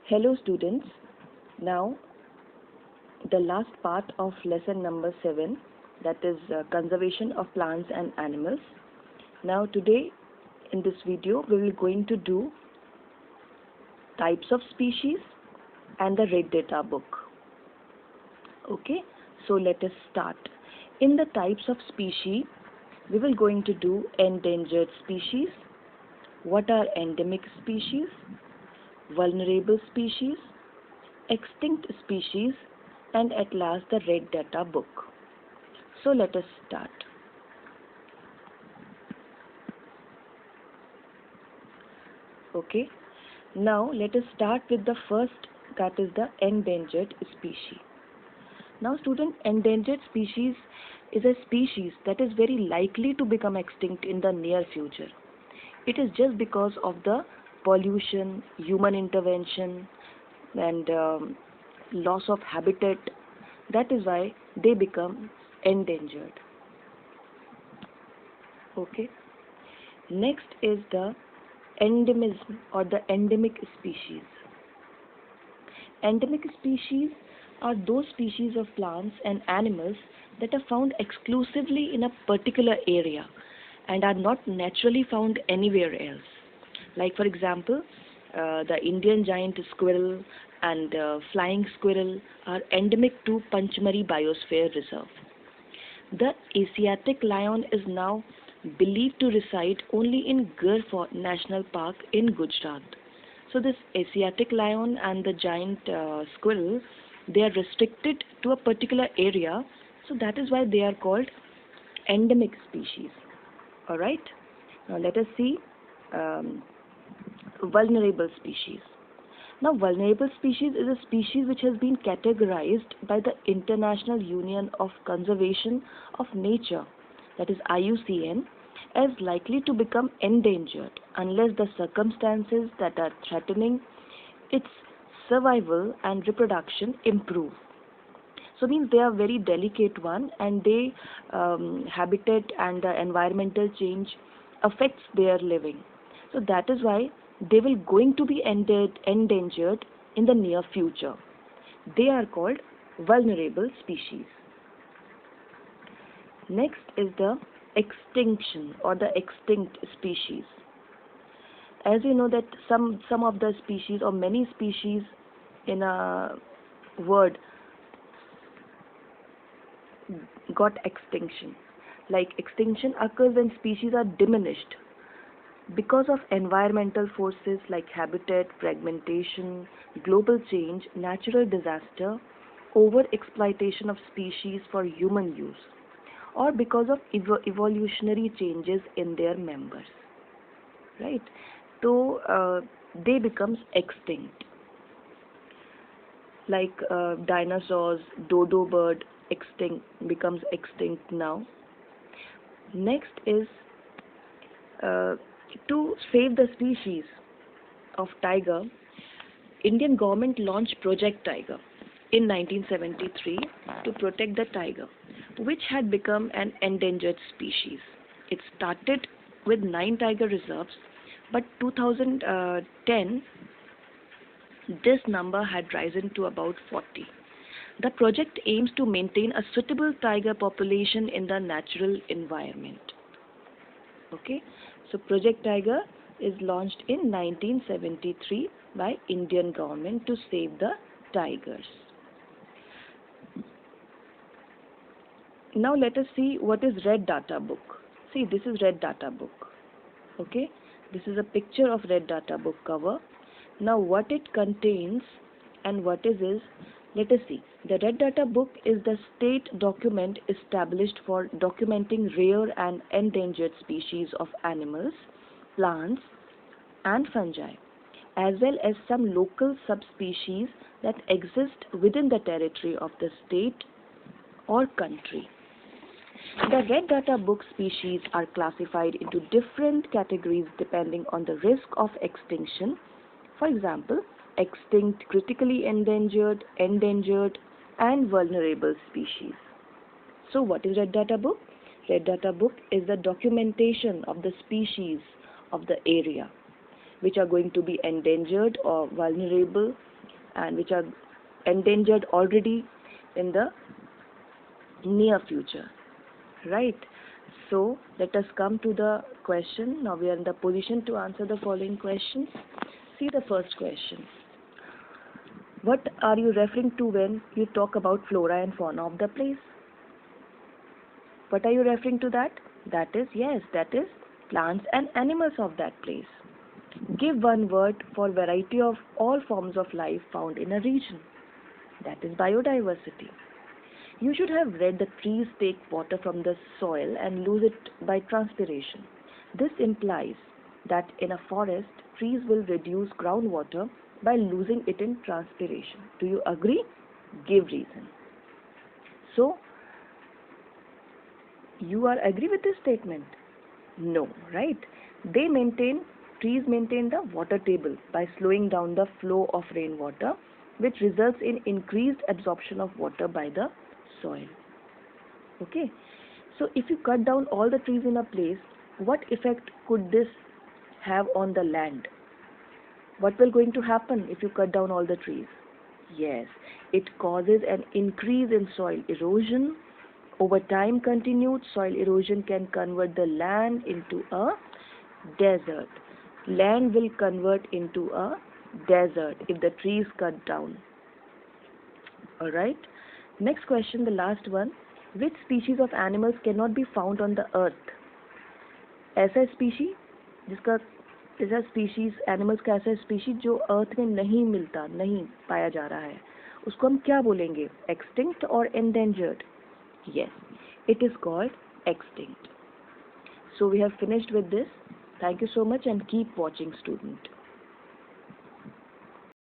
Hello students, now the last part of lesson number 7, that is conservation of plants and animals. Now today in this video we will going to do types of species and the red data book. Okay, so let us start. In the types of species we will going to do endangered species, what are endemic species, vulnerable species, extinct species, and at last the red data book. So let us start. Okay, now let us start with the first, that is the endangered species. Now student, endangered species is a species that is very likely to become extinct in the near future. It is just because of the pollution, human intervention, and loss of habitat. That is why they become endangered. Okay. Next is the endemism or the endemic species. Endemic species are those species of plants and animals that are found exclusively in a particular area and are not naturally found anywhere else. Like for example, the Indian giant squirrel and flying squirrel are endemic to Panchmari Biosphere Reserve. The Asiatic lion is now believed to reside only in Gir National Park in Gujarat. So this Asiatic lion and the giant squirrel, they are restricted to a particular area, so that is why they are called endemic species. Alright, now let us see vulnerable species. Now vulnerable species is a species which has been categorized by the International Union of Conservation of Nature, that is IUCN, as likely to become endangered unless the circumstances that are threatening its survival and reproduction improve. So means they are very delicate one, and they habitat and the environmental change affects their living. So that is why they will going to be endangered in the near future. They are called vulnerable species. Next is the extinction or the extinct species. As you know that some of the species or many species in a word got extinction. Like extinction occurs when species are diminished because of environmental forces like habitat, fragmentation, global change, natural disaster, over-exploitation of species for human use, or because of evolutionary changes in their members. Right? So they becomes extinct. Like dinosaurs, dodo bird becomes extinct now. Next is to save the species of tiger, Indian government launched Project Tiger in 1973 to protect the tiger, which had become an endangered species. It started with 9 tiger reserves, but 2010 this number had risen to about 40. The project aims to maintain a suitable tiger population in the natural environment. Okay, so Project Tiger is launched in 1973 by Indian government to save the tigers. Now let us see what is Red Data Book. See, this is Red Data Book. Okay, this is a picture of Red Data Book cover. Now what it contains and what is let us see. The Red Data Book is the state document established for documenting rare and endangered species of animals, plants, and fungi, as well as some local subspecies that exist within the territory of the state or country. The Red Data Book species are classified into different categories depending on the risk of extinction. For example, extinct, critically endangered, endangered, and vulnerable species. So what is Red Data Book? Red Data Book is the documentation of the species of the area which are going to be endangered or vulnerable and which are endangered already in the near future, right? So let us come to the question. Now we are in the position to answer the following questions. See the first question. What are you referring to when you talk about flora and fauna of the place? What are you referring to that? That is, yes, that is plants and animals of that place. Give one word for variety of all forms of life found in a region. That is biodiversity. You should have read that trees take water from the soil and lose it by transpiration. This implies that in a forest, trees will reduce groundwater by losing it in transpiration. Do you agree? Give reason. So, you are agree with this statement? No, right? Trees maintain the water table by slowing down the flow of rainwater, which results in increased absorption of water by the soil. Okay? So if you cut down all the trees in a place, what effect could this have on the land? What will going to happen if you cut down all the trees? Yes, it causes an increase in soil erosion. Over time, continued soil erosion can convert the land into a desert. Land will convert into a desert if the trees cut down. Alright. Next question, the last one. Which species of animals cannot be found on the earth? ऐसा species जिसका ऐसा species animals का ऐसा species जो अर्थ में नहीं मिलता, नहीं पाया जा रहा है, उसको हम क्या बोलेंगे? एक्सटिंक्ट और endangered? Yes, it is called extinct. So we have finished with this. Thank you so much and keep watching, student.